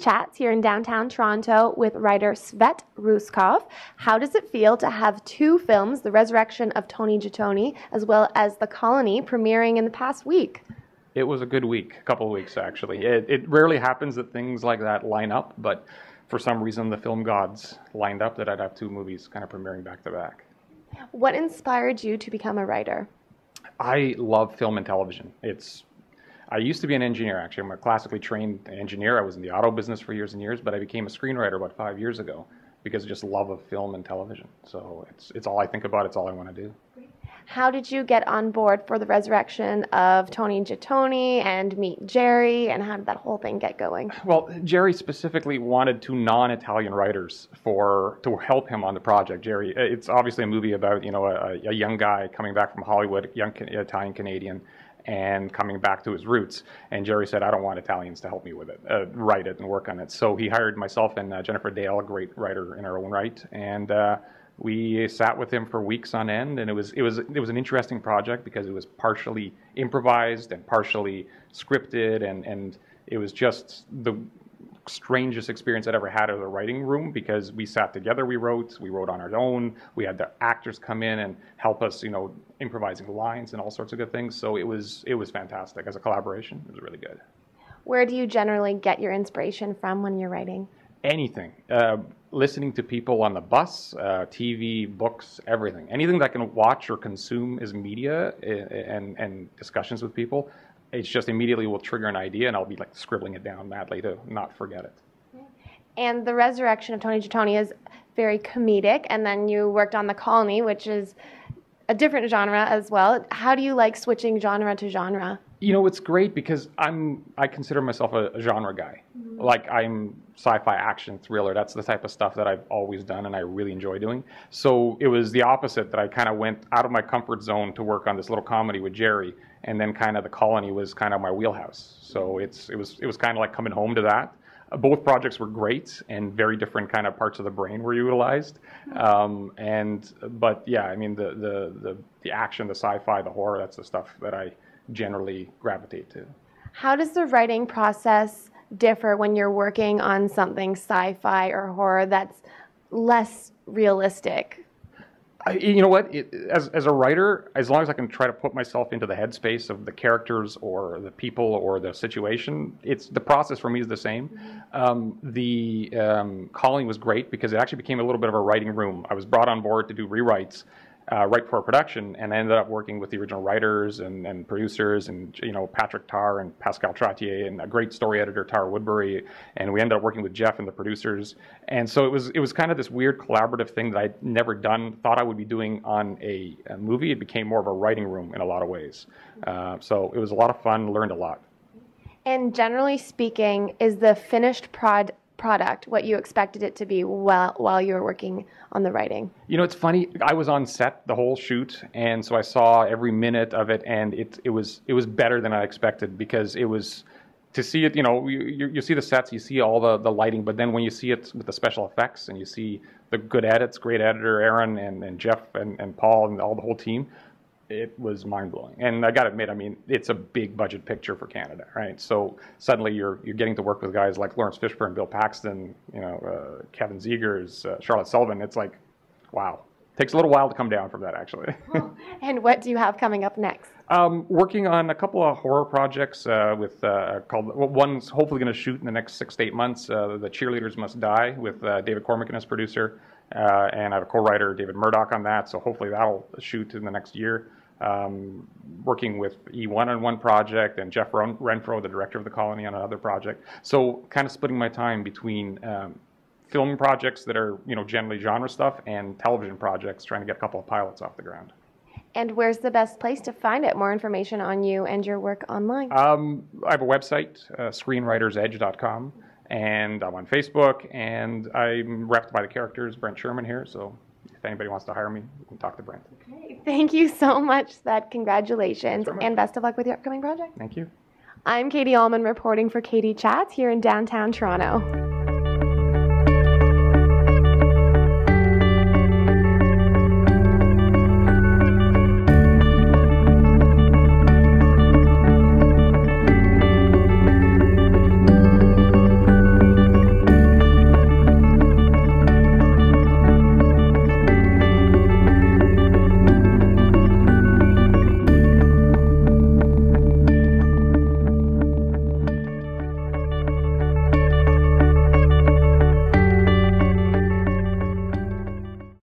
Chats here in downtown Toronto with writer SVET Rousskov. How does it feel to have two films, The Resurrection of Tony Gitone as well as The Colony, premiering in the past week? It was a good week, a couple of weeks actually. It rarely happens that things like that line up, but for some reason the film gods lined up that I'd have two movies kind of premiering back to back. What inspired you to become a writer? I love film and television. I used to be an engineer, actually. I'm a classically trained engineer. I was in the auto business for years and years, but I became a screenwriter about 5 years ago because I just love of film and television. So it's all I think about. It's all I want to do. How did you get on board for The Resurrection of Tony Gitone and meet Jerry, and how did that whole thing get going? Well, Jerry specifically wanted two non-Italian writers to help him on the project. Jerry, it's obviously a movie about a young guy coming back from Hollywood, young Italian Canadian, and coming back to his roots. And Jerry said, I don't want Italians to help me with it, write it and work on it. So he hired myself and Jennifer Dale, a great writer in her own right, and we sat with him for weeks on end, and it was an interesting project because it was partially improvised and partially scripted, and it was just the strangest experience I'd ever had in a writing room because we sat together, we wrote on our own, we had the actors come in and help us, improvising lines and all sorts of good things. So it was fantastic as a collaboration. It was really good. Where do you generally get your inspiration from when you're writing? Anything. Listening to people on the bus, TV, books, everything. Anything that I can watch or consume as media and discussions with people, it's just immediately will trigger an idea and I'll be like scribbling it down madly to not forget it. And The Resurrection of Tony Gitone is very comedic, and then you worked on The Colony, which is a different genre as well. How do you like switching genre to genre? It's great because I consider myself a genre guy. Mm-hmm. Like I'm sci-fi action thriller. That's the type of stuff that I've always done and I really enjoy doing. So it was the opposite that I kind of went out of my comfort zone to work on this little comedy with Jerry, and then kind of The Colony was kind of my wheelhouse. So it was kind of like coming home to that. Both projects were great and very different kind of parts of the brain were utilized. But yeah, I mean the action, the sci-fi, the horror, that's the stuff that I generally gravitate to. How does the writing process differ when you're working on something sci-fi or horror that's less realistic? You know what? As a writer, as long as I can try to put myself into the headspace of the characters or the people or the situation, the process for me is the same. Mm-hmm. The Colony was great because it actually became a little bit of a writing room. I was brought on board to do rewrites right before production, and I ended up working with the original writers and producers, and Patrick Tarr and Pascal Trottier and a great story editor, Tara Woodbury, and we ended up working with Jeff and the producers. And so it was kind of this weird collaborative thing that I'd never thought I would be doing on a movie. It became more of a writing room in a lot of ways. So it was a lot of fun, learned a lot. And generally speaking, is the finished product what you expected it to be while you were working on the writing? It's funny. I was on set the whole shoot, and so I saw every minute of it, and it was better than I expected because it was to see it. You see the sets, you see all the lighting, but then when you see it with the special effects and you see the good edits, great editor Aaron and Jeff and Paul and the whole team, it was mind-blowing. And I got to admit, I mean, it's a big budget picture for Canada, right? So suddenly you're getting to work with guys like Lawrence Fishburne, Bill Paxton, Kevin Zegers, Charlotte Sullivan. It's like, wow. Takes a little while to come down from that, actually. And what do you have coming up next? Working on a couple of horror projects one's hopefully going to shoot in the next 6 to 8 months. The Cheerleaders Must Die with David Cormican as producer. And I have a co-writer, David Murdoch, on that, so hopefully that'll shoot in the next year. Working with E1 on one project and Jeff Renfro, the director of The Colony, on another project. So kind of splitting my time between film projects that are generally genre stuff and television projects, trying to get a couple of pilots off the ground. And where's the best place to find it? More information on you and your work online? I have a website, screenwritersedge.com. And I'm on Facebook, and I'm repped by the characters, Brent Sherman here, so if anybody wants to hire me, you can talk to Brent. Okay, thank you so much, Seth. Congratulations, and best of luck with your upcoming project. Thank you. I'm Katie Allman reporting for Katie Chats here in downtown Toronto.